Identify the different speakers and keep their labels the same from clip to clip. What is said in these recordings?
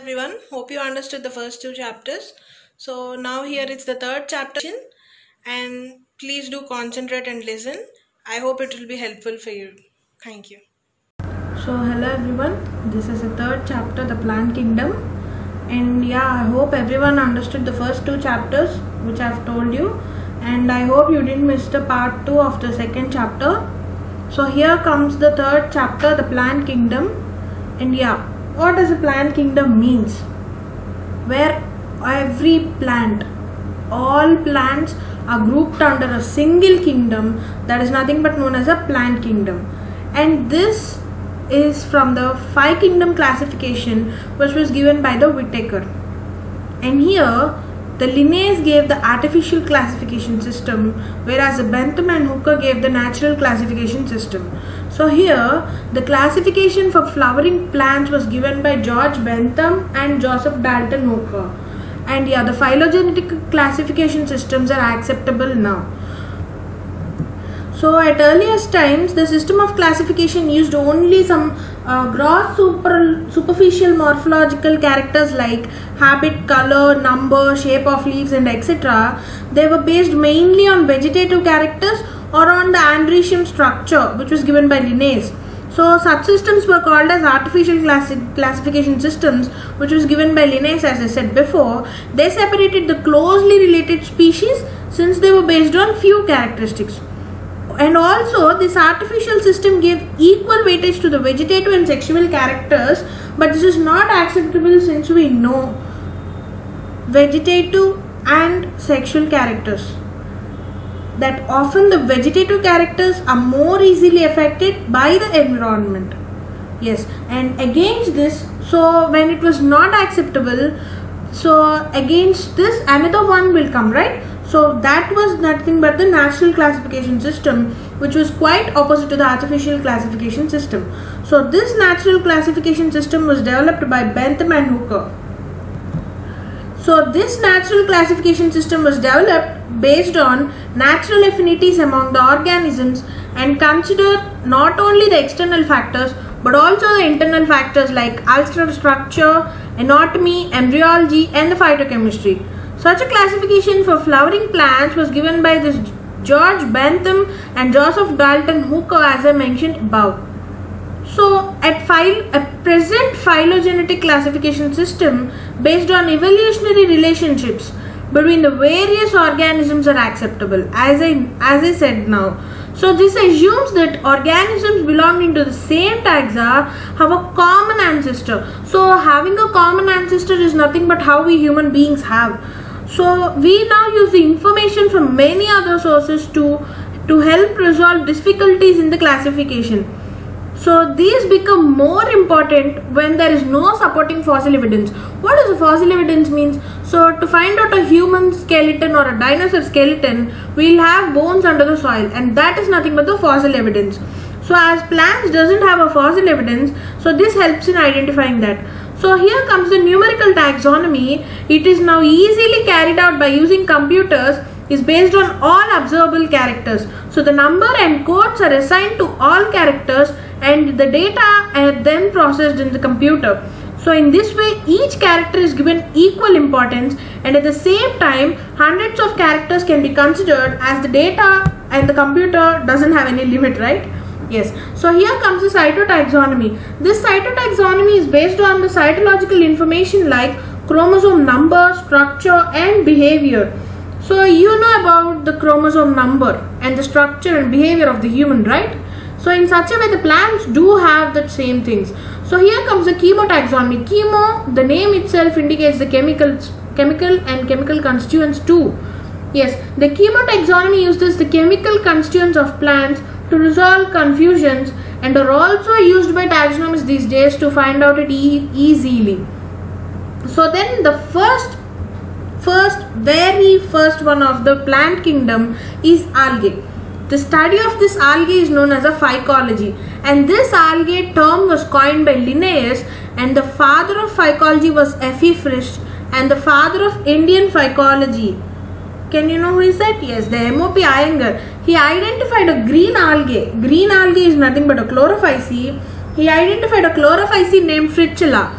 Speaker 1: Everyone, hope you understood the first two chapters. So now here is the third chapter, and please do concentrate and listen. I hope it will be helpful for you. Thank you.
Speaker 2: So hello everyone, this is the third chapter, the plant kingdom, and yeah, I hope everyone understood the first two chapters which I have told you, and I hope you didn't miss the part 2 of the second chapter. So here comes the third chapter, the plant kingdom. And yeah, what does a plant kingdom means? Where every plant, all plants are grouped under a single kingdom that is nothing but known as a plant kingdom. And this is from the 5 kingdom classification which was given by the Whittaker. And here the Linnaeus gave the artificial classification system, whereas the Bentham and Hooker gave the natural classification system. So here the classification for flowering plants was given by George Bentham and Joseph Dalton Hooker. And yeah, the phylogenetic classification systems are acceptable now. So at earliest times, the system of classification used only some gross superficial morphological characters like habit, color, number, shape of leaves and etc. They were based mainly on vegetative characters or on the andrecium structure which was given by Linnaeus. So such systems were called as artificial classification systems, which was given by Linnaeus, as I said before. They separated the closely related species since they were based on few characteristics. And also this artificial system gave equal weightage to the vegetative and sexual characters, but this is not acceptable since we know vegetative and sexual characters, that often the vegetative characters are more easily affected by the environment. Yes, and against this, so when it was not acceptable, so against this another one will come, right? So that was nothing but the natural classification system, which was quite opposite to the artificial classification system. So this natural classification system was developed by Bentham and Hooker. So this natural classification system was developed based on natural affinities among the organisms and considered not only the external factors but also the internal factors like ulnar structure, anatomy, embryology and the phytochemistry. Such a classification for flowering plants was given by this George Bentham and Joseph Dalton Hooker, as I mentioned above. So at present phylogenetic classification system based on evolutionary relationships between the various organisms are acceptable, as I said now. So this assumes that organisms belonging to the same taxa have a common ancestor. So having a common ancestor is nothing but how we human beings have. So we now use the information from many other sources to help resolve difficulties in the classification. So these become more important when there is no supporting fossil evidence. What does a fossil evidence means? So to find out a human skeleton or a dinosaur skeleton, we will have bones under the soil, and that is nothing but the fossil evidence. So as plants doesn't have a fossil evidence, so this helps in identifying that. So here comes the numerical taxonomy. It is now easily carried out by using computers, is based on all observable characters. So the number and codes are assigned to all characters and the data are then processed in the computer. So in this way each character is given equal importance, and at the same time hundreds of characters can be considered as the data and the computer doesn't have any limit, right? Yes. So here comes the cytotaxonomy. This cytotaxonomy is based on the cytological information like chromosome number, structure and behavior. So you know about the chromosome number and the structure and behavior of the human, right? So in such a way the plants do have the same things. So here comes the chemotaxonomy. Chemo, the name itself indicates the chemical and chemical constituents too. Yes, the chemotaxonomy uses the chemical constituents of plants to resolve confusions and are also used by taxonomists these days to find out it easily. So then the very first one of the plant kingdom is algae. The study of this algae is known as a phycology, and this algae term was coined by Linnaeus, and the father of phycology was F.E. Frisch, and the father of Indian phycology, can you know who is that? Yes, the M.O.P. Iyengar. He identified a green algae. Green algae is nothing but a chlorophyce. He identified a chlorophyce named Fritilla.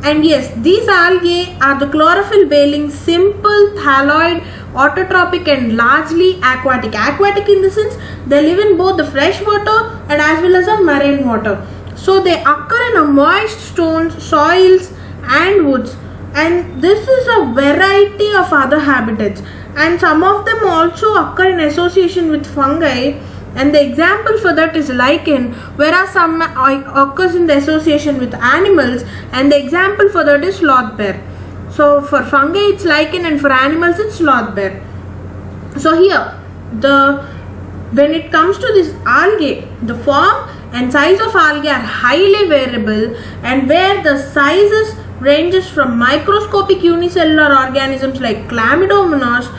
Speaker 2: And yes, these algae are the chlorophyll bearing simple thalloid, autotrophic and largely aquatic. Aquatic in the sense they live in both the fresh water and as well as the marine water. So they occur in a moist stones, soils and woods, and this is a variety of other habitats, and some of them also occur in association with fungi, and the example for that is lichen, whereas some occurs in the association with animals, and the example for that is sloth bear. So for fungi it's lichen and for animals it's sloth bear. So here when it comes to this algae, the form and size of algae are highly variable, and where the sizes ranges from microscopic unicellular organisms like Chlamydomonas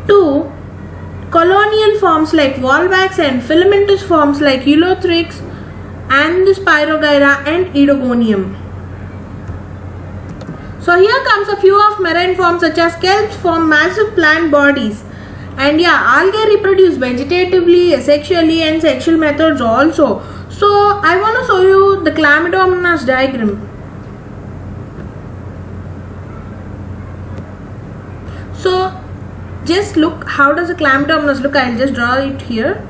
Speaker 2: to colonial forms like Volvax and filamentous forms like Ulothrix and the Spirogyra and Edogonium. So here comes a few of marine forms such as kelps form massive plant bodies. And yeah, algae reproduce vegetatively, asexually and sexual methods also. So I want to show you the Chlamydomonas diagram. So just look, how does a Chlamydomonas look? I'll just draw it here.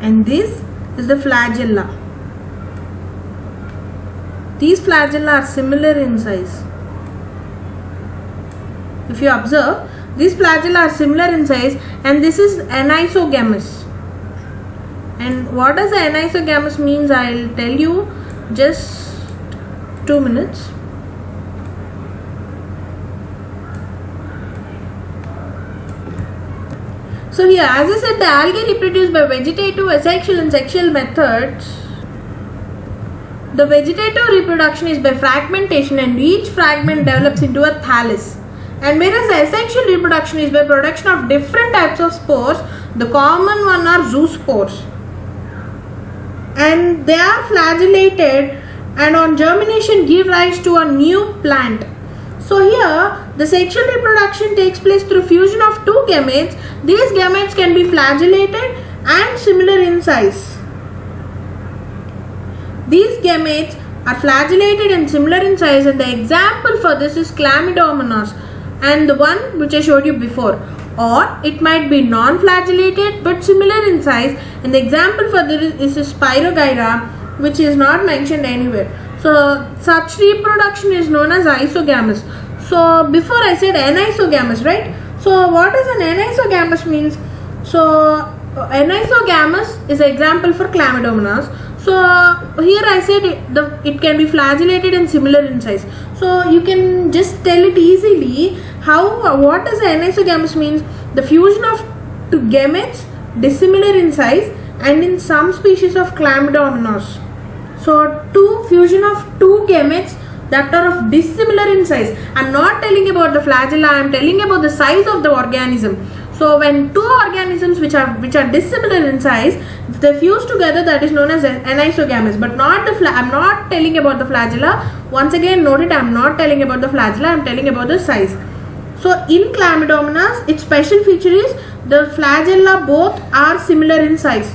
Speaker 2: And this is the flagella. These flagella are similar in size. If you observe, these flagella are similar in size, and this is anisogamous. And what does the anisogamous means? I'll tell you, just 2 minutes. So here, as I said, the algae reproduce by vegetative, asexual and sexual methods. The vegetative reproduction is by fragmentation, and each fragment develops into a thallus. And whereas the asexual reproduction is by production of different types of spores, the common one are zoospores. And they are flagellated and on germination give rise to a new plant. So here the sexual reproduction takes place through fusion of two gametes. These gametes can be flagellated and similar in size. These gametes are flagellated and similar in size, and the example for this is Chlamydomonas and the one which I showed you before. Or it might be non-flagellated but similar in size, and the example for this is Spirogyra, which is not mentioned anywhere. So such reproduction is known as isogamous. So before I said anisogamous, right? So what does an anisogamous means? So anisogamous is an example for Chlamydomonas. So here I said it can be flagellated and similar in size. So you can just tell it easily. What does anisogamous means? The fusion of two gametes dissimilar in size, and in some species of Chlamydomonas. So fusion of two gametes that are of dissimilar in size. I am not telling about the flagella, I am telling about the size of the organism. So when two organisms which are dissimilar in size, if they fuse together, that is known as anisogamous. But not I am not telling about the flagella. Once again note it, I am not telling about the flagella, I am telling about the size. So in Chlamydomonas, its special feature is the flagella both are similar in size.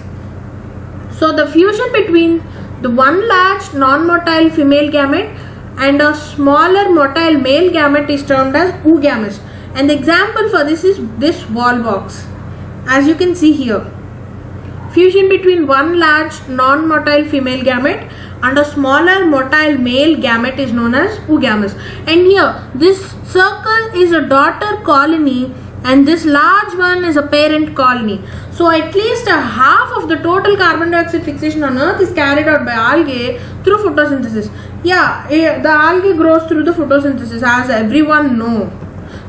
Speaker 2: So the fusion between the one large non-motile female gamete and a smaller motile male gamete is termed as oogamous. And the example for this is this Volvox. As you can see here, fusion between one large non-motile female gamete and a smaller motile male gamete is known as oogamous. And here this circle is a daughter colony and this large one is a parent colony. So at least a half of the total carbon dioxide fixation on Earth is carried out by algae through photosynthesis. Yeah, the algae grows through the photosynthesis, as everyone knows.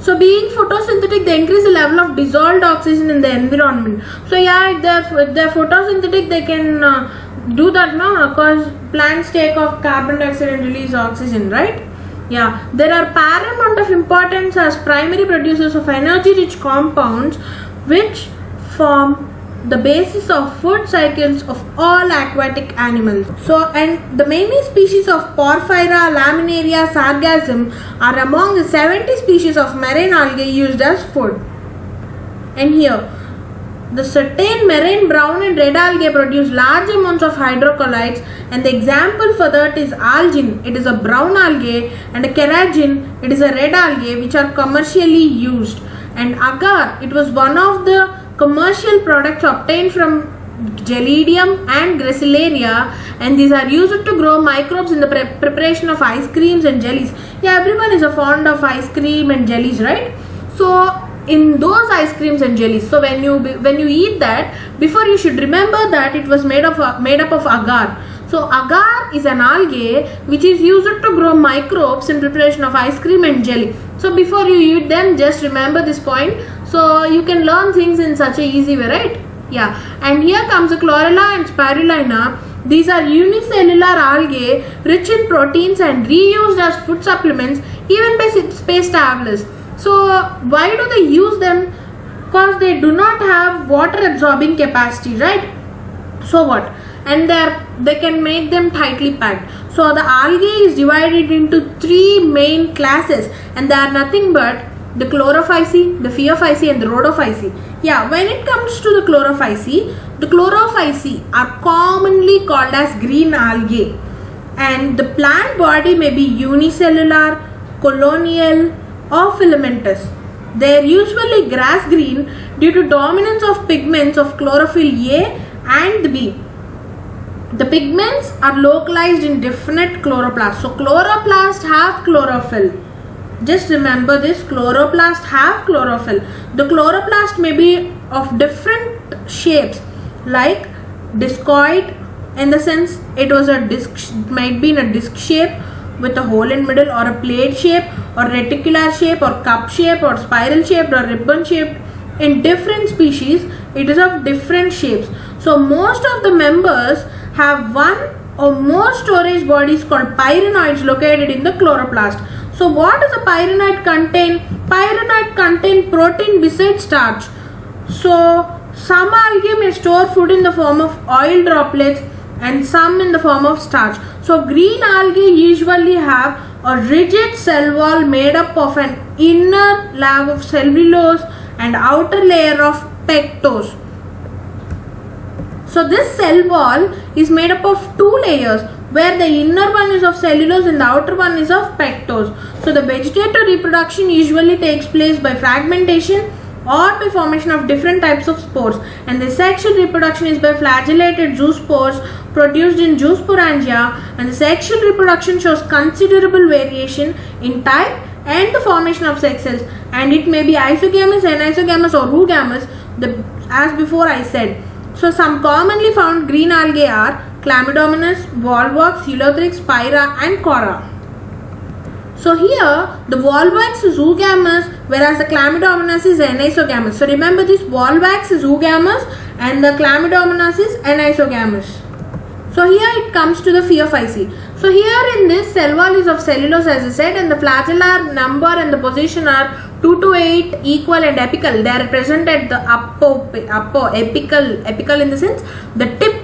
Speaker 2: So being photosynthetic, they increase the level of dissolved oxygen in the environment. So yeah, if they're photosynthetic, they can do that now, because plants take off carbon dioxide and release oxygen, right? Yeah, there are paramount of importance as primary producers of energy-rich compounds which form the basis of food cycles of all aquatic animals. So, and the many species of Porphyra, Laminaria, Sargassum are among the 70 species of marine algae used as food. And here, The certain marine brown and red algae produce large amounts of hydrocolloids, and the example for that is algin. It is a brown algae, and a carrageen, it is a red algae, which are commercially used. And agar, it was one of the commercial products obtained from Gelidium and Gracilaria, and these are used to grow microbes in the preparation of ice creams and jellies. Yeah, everyone is a fond of ice cream and jellies, right? So in those ice creams and jellies, so when you eat that, before you should remember that it was made up of agar. So agar is an algae which is used to grow microbes in preparation of ice cream and jelly. So before you eat them, just remember this point, so you can learn things in such a easy way, right? Yeah, and here comes the chlorella and spirulina. These are unicellular algae rich in proteins and reused as food supplements, even by space travelers. So why do they use them? Because they do not have water absorbing capacity, right? So what? And they can make them tightly packed. So the algae is divided into 3 main classes, and they are nothing but the chlorophyceae, the phaeophyceae, and the rhodophyceae. Yeah, when it comes to the chlorophyceae are commonly called as green algae, and the plant body may be unicellular, colonial, or filamentous. They are usually grass green due to dominance of pigments of chlorophyll A and B. The pigments are localized in definite chloroplasts. So chloroplasts have chlorophyll. Just remember this, chloroplasts have chlorophyll. The chloroplast may be of different shapes, like discoid, in the sense it was a disc, might be in a disc shape with a hole in middle, or a plate shape, or reticular shape, or cup shape, or spiral shaped, or ribbon shaped. In different species, it is of different shapes. So most of the members have one or more storage bodies called pyrenoids located in the chloroplast. So what does a pyrenoid contain? Pyrenoid contain protein besides starch. So some algae may store food in the form of oil droplets and some in the form of starch. So green algae usually have a rigid cell wall made up of an inner layer of cellulose and outer layer of pectose. So this cell wall is made up of 2 layers, where the inner one is of cellulose and the outer one is of pectose. So the vegetative reproduction usually takes place by fragmentation or by formation of different types of spores, and the sexual reproduction is by flagellated zoospores produced in zoosporangia, and the sexual reproduction shows considerable variation in type and the formation of sex cells, and it may be isogamous, anisogamous, or oogamous, as before I said. So some commonly found green algae are Chlamydomonas, Volvox, Helothrix, Spira, and Cora. So here the Volvox is oogamous, whereas the Chlamydomonas is anisogamous. So remember this, Volvox is oogamous and the Chlamydomonas is anisogamous. So here it comes to the phaeophyceae. So here in this, cell wall is of cellulose, as I said, and the flagellar number and the position are 2 to 8, equal, and apical. They are present at the apical in the sense the tip,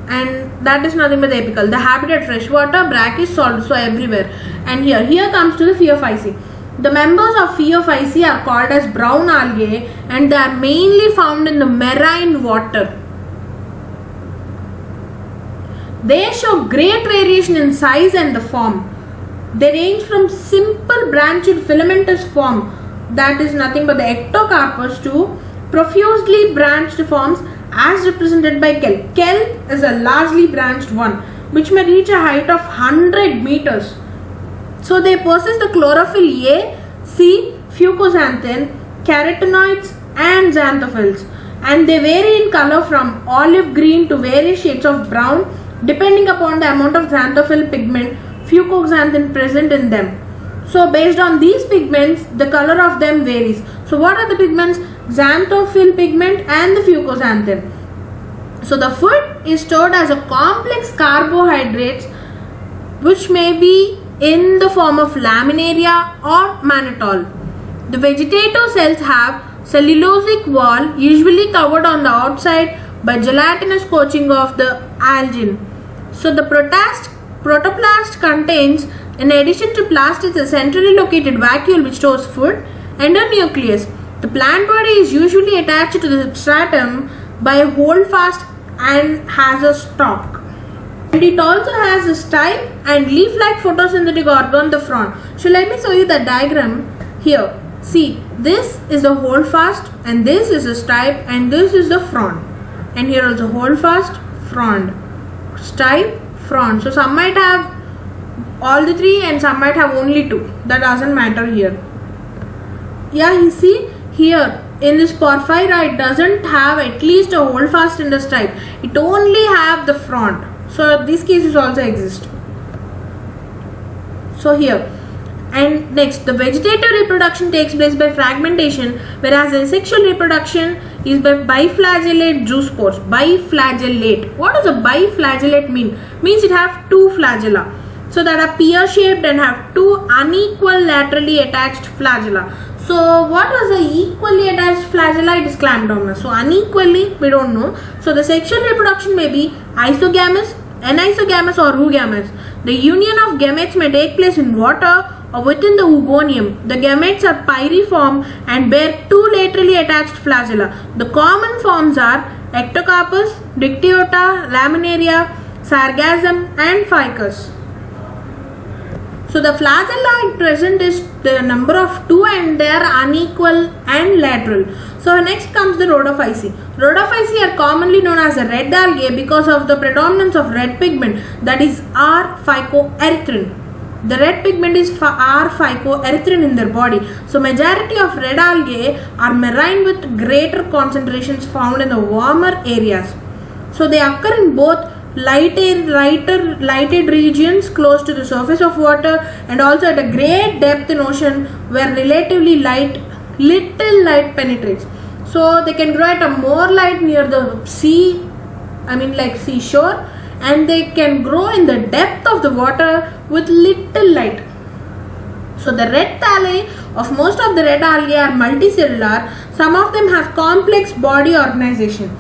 Speaker 2: and that is nothing but the apical. The habitat freshwater, brackish, salt, so everywhere. And here comes to the phaeophyceae. The members of phaeophyceae are called as brown algae, and they are mainly found in the marine water. They show great variation in size and the form. They range from simple branched filamentous form, that is nothing but the ectocarpus, to profusely branched forms as represented by kelp. Kelp is a largely branched one which may reach a height of 100 meters. So they possess the chlorophyll A, C, fucoxanthin, carotenoids, and xanthophylls, and they vary in color from olive green to various shades of brown depending upon the amount of xanthophyll pigment fucoxanthin present in them. So based on these pigments, the color of them varies. So what are the pigments? Xanthophyll pigment and the fucoxanthin. So the food is stored as a complex carbohydrates which may be in the form of laminaria or mannitol. The vegetative cells have cellulosic wall usually covered on the outside by gelatinous coating of the algin. So the protoplast contains, in addition to plast, a centrally located vacuole which stores food and a nucleus. The plant body is usually attached to the substratum by a holdfast and has a stalk. And it also has a stipe and leaf-like photosynthetic organ on the frond. So let me show you the diagram here. See, this is the holdfast and this is the stipe and this is the frond. And here also holdfast, frond, stipe, frond. So some might have all the three and some might have only two. That doesn't matter here. Yeah, you see here in this porphyra it doesn't have at least a holdfast in the stipe. It only have the frond. So these cases also exist. So here, and next, the vegetative reproduction takes place by fragmentation, whereas the asexual reproduction is by biflagellate zoospores. Biflagellate. What does a biflagellate mean? Means it have two flagella. So that are pear-shaped and have two unequal laterally attached flagella. So what was the equally attached flagella? It is chlamydomonas. So unequally, we don't know. So the sexual reproduction may be isogamous, anisogamous or oogamous. The union of gametes may take place in water or within the oogonium. The gametes are pyriform and bear two laterally attached flagella. The common forms are ectocarpus, dictyota, laminaria, sargassum and ficus. So the flagella at present is the number of two and they are unequal and lateral. So next comes the rhodophyceae. Rhodophyceae are commonly known as the red algae because of the predominance of red pigment, that is R-phycoerythrin. The red pigment is R-phycoerythrin in their body. So majority of red algae are marine with greater concentrations found in the warmer areas. So they occur in both lighted regions close to the surface of water and also at a great depth in ocean where relatively little light penetrates. So they can grow at a more light near the sea, like seashore, and they can grow in the depth of the water with little light. So the red thalli of most of the red algae are multicellular. Some of them have complex body organization.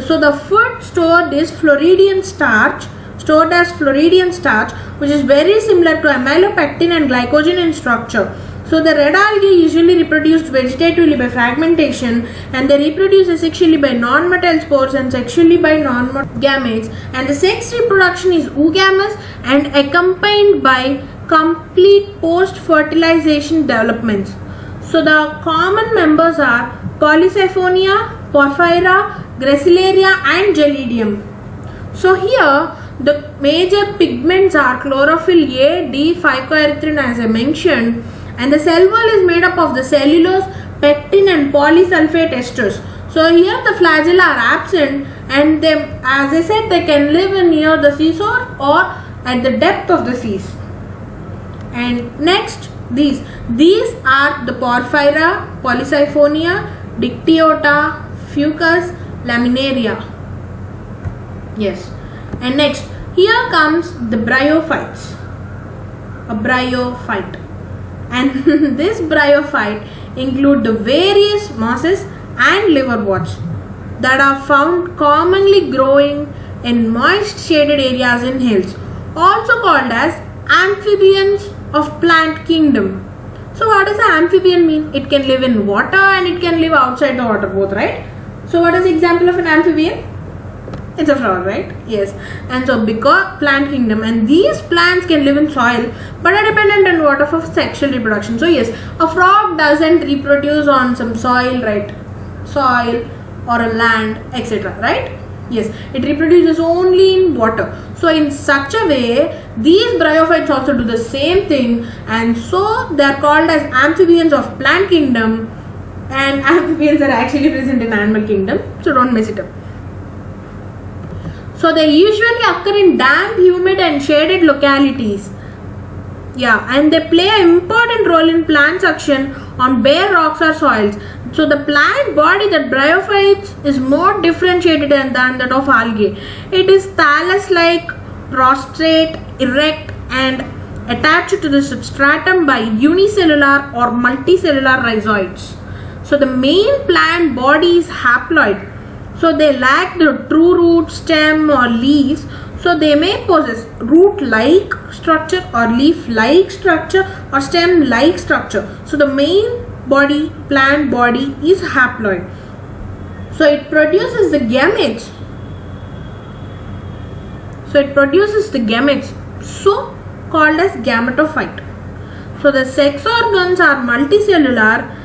Speaker 2: So the food stored as Floridian starch, which is very similar to amylopectin and glycogen in structure. So the red algae usually reproduced vegetatively by fragmentation, and they reproduce asexually by non-motile spores and sexually by non-motile gametes, and the sex reproduction is oogamous and accompanied by complete post-fertilization developments. So the common members are Polysiphonia, Porphyra, Gracilaria and Gelidium. So here the major pigments are chlorophyll A, D, phycoerythrin as I mentioned, and the cell wall is made up of the cellulose, pectin and polysulfate esters. So here the flagella are absent and they, as I said, they can live near the seashore or at the depth of the seas. And next these are the Porphyra, Polysiphonia, Dictyota, Fucus, Laminaria. Yes. And next, here comes the bryophytes. A bryophyte. And this bryophyte include the various mosses and liverworts that are found commonly growing in moist shaded areas in hills, also called as amphibians of plant kingdom. So what does an amphibian mean? It can live in water and it can live outside the water both, right? So what is the example of an amphibian? It's a frog, right? Yes. And so because plant kingdom, and these plants can live in soil but are dependent on water for sexual reproduction. So yes, a frog doesn't reproduce on some soil, right? Soil or a land, etc. right? Yes, it reproduces only in water. So in such a way, these bryophytes also do the same thing, and so they are called as amphibians of plant kingdom, and amphibians are actually present in animal kingdom, so don't mess it up. So they usually occur in damp, humid and shaded localities. Yeah, and they play an important role in plant suction on bare rocks or soils. So the plant body that bryophytes is more differentiated than that of algae. It is thallus-like, prostrate, erect and attached to the substratum by unicellular or multicellular rhizoids. So the main plant body is haploid. So they lack the true root, stem or leaves. So they may possess root-like structure or leaf-like structure or stem-like structure. So the main plant body is haploid. So it produces the gametes. So called as gametophyte. So the sex organs are multicellular.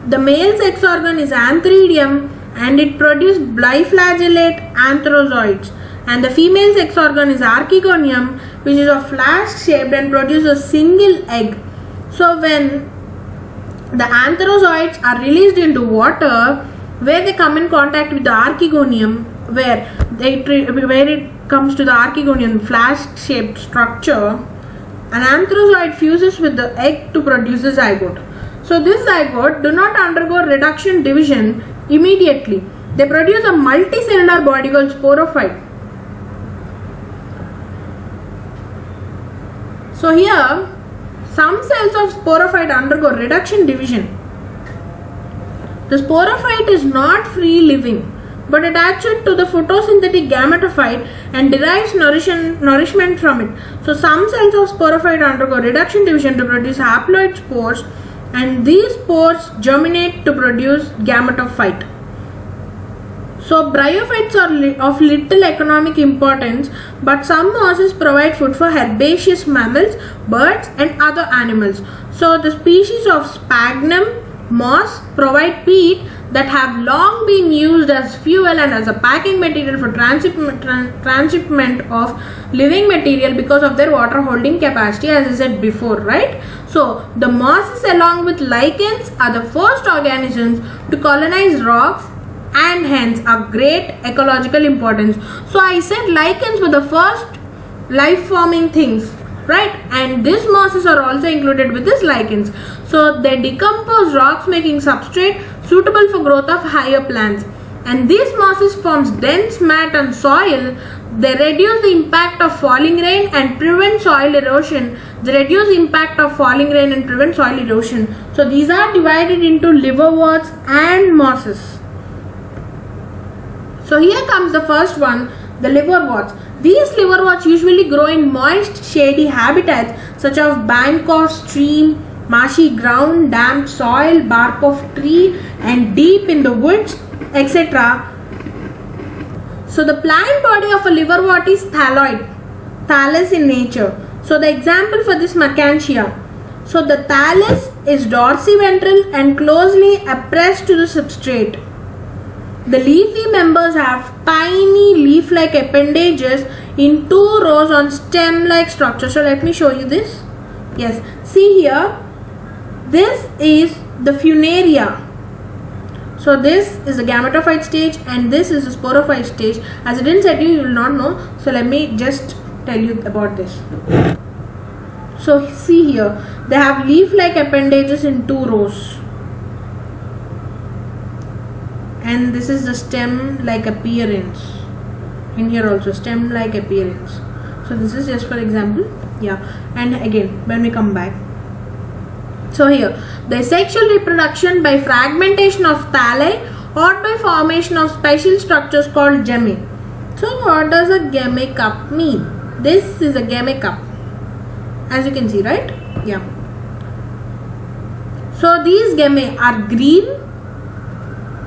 Speaker 2: The male sex organ is antheridium and it produces biflagellate antherozoids, and the female sex organ is archegonium, which is of flask shaped and produces a single egg. So when the antherozoids are released into water, where they come in contact with the archegonium, where it comes to the archegonium flask shaped structure, an antherozoid fuses with the egg to produce the zygote. So this zygote do not undergo reduction division immediately. They produce a multicellular body called sporophyte. So here some cells of sporophyte undergo reduction division. The sporophyte is not free living but attached to the photosynthetic gametophyte and derives nourishment from it. So some cells of sporophyte undergo reduction division to produce haploid spores, and these spores germinate to produce gametophyte. So bryophytes are of little economic importance, but some mosses provide food for herbaceous mammals, birds and other animals. So the species of sphagnum moss provide peat that have long been used as fuel and as a packing material for transshipment of living material because of their water holding capacity, as I said before, right? So the mosses along with lichens are the first organisms to colonize rocks and hence are great ecological importance. So I said lichens were the first life forming things, right? And these mosses are also included with these lichens. So they decompose rocks, making substrate suitable for growth of higher plants. And these mosses forms dense mat on soil. They reduce the impact of falling rain and prevent soil erosion. So these are divided into liverworts and mosses. So here comes the first one, the liverworts. These liverworts usually grow in moist, shady habitats such as bank of stream, marshy ground, damp soil, bark of tree and deep in the woods, etc. So the plant body of a liverwort is thallus in nature. So the example for this Macantia. So the thallus is dorsiventral and closely appressed to the substrate. The leafy members have tiny leaf-like appendages in 2 rows on stem-like structure. So let me show you this. Yes, see here. This is the funaria. So this is the gametophyte stage and this is the sporophyte stage. As I didn't say you will not know. So let me just tell you about this. So see here, they have leaf-like appendages in 2 rows. And this is the stem-like appearance. In here also stem-like appearance. So this is just for example. Yeah. And again when we come back. So here the sexual reproduction by fragmentation of thalli or by formation of special structures called gemmae. So what does a gemmae cup mean? This is a gemmae cup. As you can see, right? Yeah. So these gemmae are green.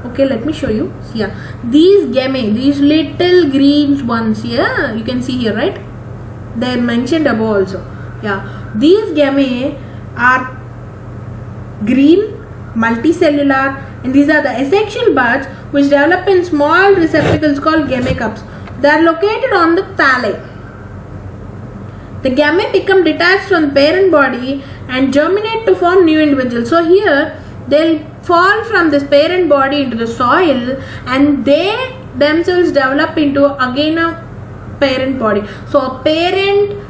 Speaker 2: Okay, let me show you. See here, these gemmae, these little green ones here, you can see here, right? They are mentioned above also. Yeah, these gemmae are green, multicellular, and these are the asexual buds which develop in small receptacles called gemmae cups. They are located on the thalli. The gemmae become detached from the parent body and germinate to form new individuals. So here they'll fall from this parent body into the soil and they themselves develop into again a parent body. So a parent,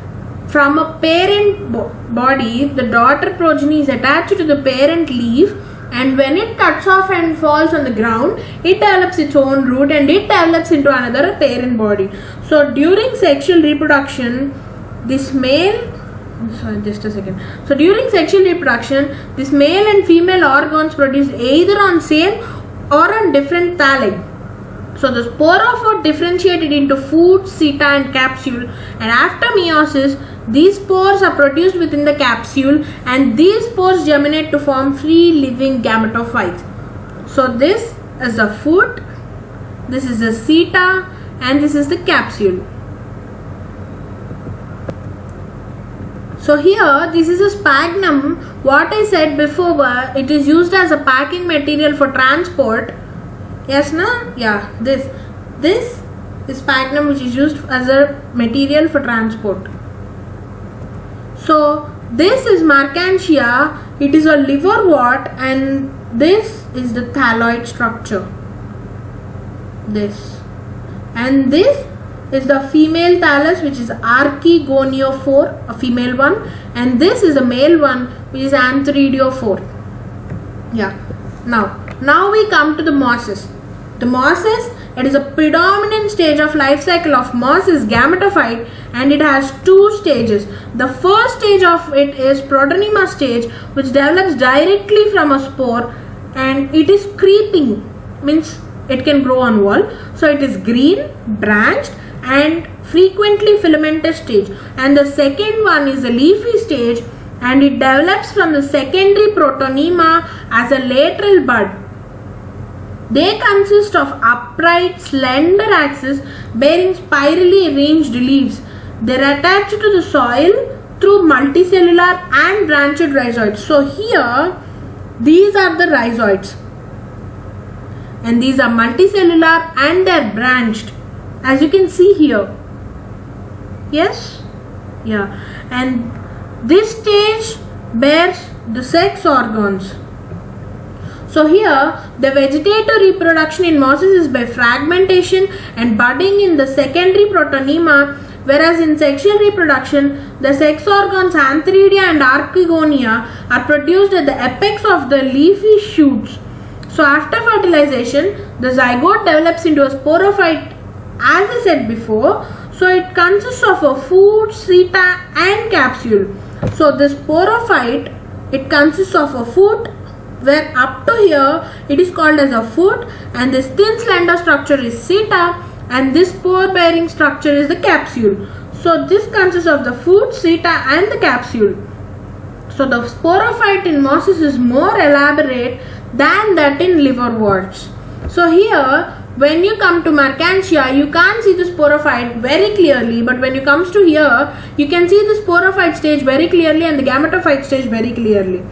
Speaker 2: from a parent body, the daughter progeny is attached to the parent leaf, and when it cuts off and falls on the ground, it develops its own root and it develops into another parent body. So during sexual reproduction, this male, just a second. So during sexual reproduction, this male and female organs produce either on same or on different thalli. So So the sporophore differentiated into foot, seta and capsule, and after meiosis these spores are produced within the capsule and these spores germinate to form free living gametophytes. So this is the foot, this is the seta and this is the capsule. So here this is a sphagnum. What I said before, it is used as a packing material for transport. Yes, na? Yeah, this is sphagnum which is used as a material for transport. So this is Mercantia. It is a liverwort and this is the thalloid structure. This. And this is the female thallus which is archegoniophore, a female one, and this is a male one which is antheridiophore. Yeah. Now we come to the mosses. The mosses, it is a predominant stage of life cycle of moss is gametophyte and it has two stages. The first stage of it is Protonema stage which develops directly from a spore and it is creeping, means it can grow on wall. So it is green, branched and frequently filamentous stage, and the second one is a leafy stage and it develops from the secondary Protonema as a lateral bud. They consist of upright, slender axis bearing spirally arranged leaves. They are attached to the soil through multicellular and branched rhizoids. So here, these are the rhizoids. And these are multicellular and they are branched. As you can see here. Yes? Yeah. And this stage bears the sex organs. So here the vegetative reproduction in mosses is by fragmentation and budding in the secondary Protonema, whereas in sexual reproduction the sex organs Antheridia and Archegonia are produced at the apex of the leafy shoots. So after fertilization the zygote develops into a sporophyte as I said before. So it consists of a foot, seta and capsule. So the sporophyte, it consists of a foot, where up to here it is called as a foot, and this thin slender structure is seta and this spore bearing structure is the capsule. So this consists of the foot, seta and the capsule. So the sporophyte in mosses is more elaborate than that in liverworts. So here when you come to Mercantia, you can't see the sporophyte very clearly, but when you comes to here, you can see the sporophyte stage very clearly and the gametophyte stage very clearly.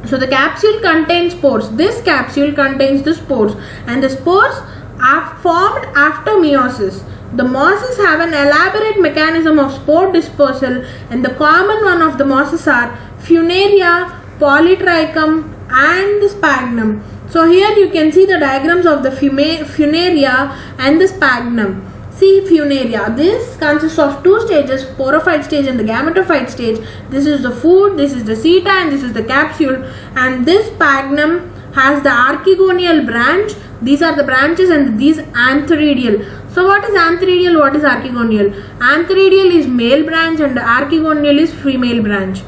Speaker 2: So the capsule contains spores. This capsule contains the spores and the spores are formed after meiosis. The mosses have an elaborate mechanism of spore dispersal and the common one of the mosses are Funaria, Polytrichum and the sphagnum. So here you can see the diagrams of the Funaria and the sphagnum. See Funaria, this consists of two stages, sporophyte stage and the gametophyte stage. This is the foot, this is the seta and this is the capsule, and this sphagnum has the archegonial branch. These are the branches and these antheridial. So what is antheridial, what is archegonial? Antheridial is male branch and the archegonial is female branch.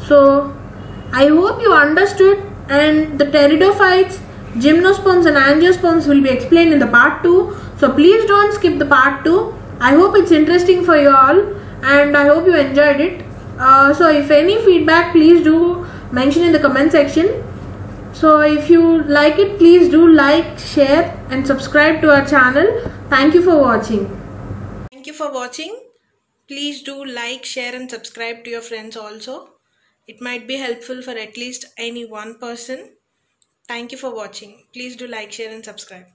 Speaker 2: So I hope you understood, and the pteridophytes, gymnosperms and angiosperms will be explained in the part 2. So please don't skip the part 2. I hope it's interesting for you all and I hope you enjoyed it. So if any feedback, please do mention in the comment section. So if you like it, please do like, share and subscribe to our channel. Thank you for watching.
Speaker 1: Thank you for watching. Please do like, share and subscribe to your friends also. It might be helpful for at least any one person. Thank you for watching. Please do like, share and subscribe.